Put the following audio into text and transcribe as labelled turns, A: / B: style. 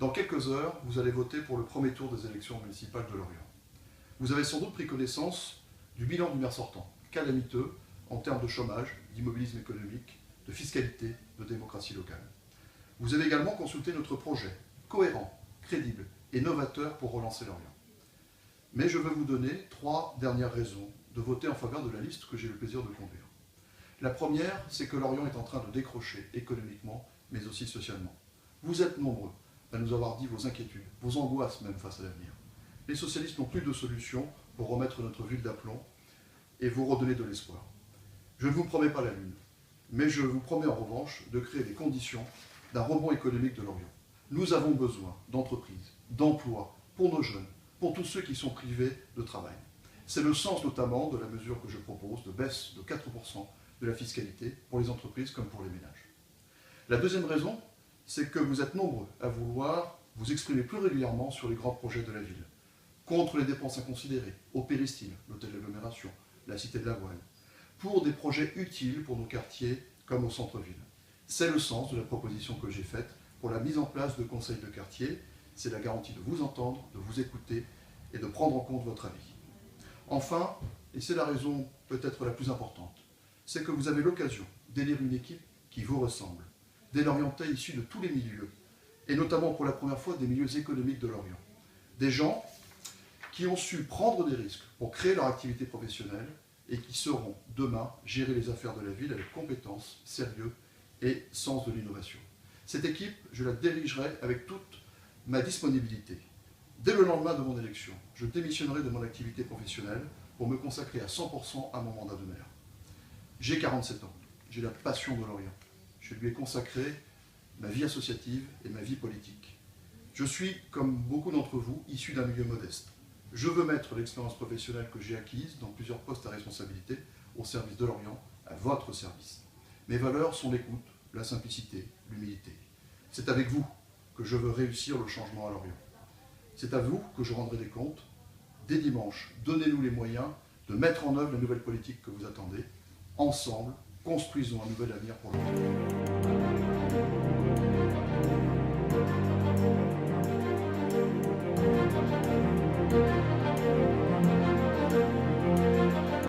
A: Dans quelques heures, vous allez voter pour le premier tour des élections municipales de Lorient. Vous avez sans doute pris connaissance du bilan du maire sortant, calamiteux en termes de chômage, d'immobilisme économique, de fiscalité, de démocratie locale. Vous avez également consulté notre projet, cohérent, crédible et novateur pour relancer Lorient. Mais je veux vous donner 3 dernières raisons de voter en faveur de la liste que j'ai le plaisir de conduire. La première, c'est que Lorient est en train de décrocher économiquement, mais aussi socialement. Vous êtes nombreux à nous avoir dit vos inquiétudes, vos angoisses même face à l'avenir. Les socialistes n'ont plus de solution pour remettre notre ville d'aplomb et vous redonner de l'espoir. Je ne vous promets pas la lune, mais je vous promets en revanche de créer les conditions d'un rebond économique de Lorient. Nous avons besoin d'entreprises, d'emplois pour nos jeunes, pour tous ceux qui sont privés de travail. C'est le sens notamment de la mesure que je propose de baisse de 4% de la fiscalité pour les entreprises comme pour les ménages. La deuxième raison, c'est que vous êtes nombreux à vouloir vous exprimer plus régulièrement sur les grands projets de la ville, contre les dépenses inconsidérées, au péristyle, l'hôtel d'agglomération, la cité de la voile, pour des projets utiles pour nos quartiers comme au centre-ville. C'est le sens de la proposition que j'ai faite pour la mise en place de conseils de quartier. C'est la garantie de vous entendre, de vous écouter et de prendre en compte votre avis. Enfin, et c'est la raison peut-être la plus importante, c'est que vous avez l'occasion d'élire une équipe qui vous ressemble, des Lorientais issus de tous les milieux, et notamment pour la première fois des milieux économiques de Lorient. Des gens qui ont su prendre des risques pour créer leur activité professionnelle et qui sauront demain gérer les affaires de la ville avec compétence, sérieux et sens de l'innovation. Cette équipe, je la dirigerai avec toute ma disponibilité. Dès le lendemain de mon élection, je démissionnerai de mon activité professionnelle pour me consacrer à 100% à mon mandat de maire. J'ai 47 ans, j'ai la passion de Lorient. Je lui ai consacré ma vie associative et ma vie politique. Je suis, comme beaucoup d'entre vous, issu d'un milieu modeste. Je veux mettre l'expérience professionnelle que j'ai acquise dans plusieurs postes à responsabilité au service de Lorient, à votre service. Mes valeurs sont l'écoute, la simplicité, l'humilité. C'est avec vous que je veux réussir le changement à Lorient. C'est à vous que je rendrai des comptes. Dès dimanche, donnez-nous les moyens de mettre en œuvre la nouvelle politique que vous attendez. Ensemble, construisons un nouvel avenir pour Lorient.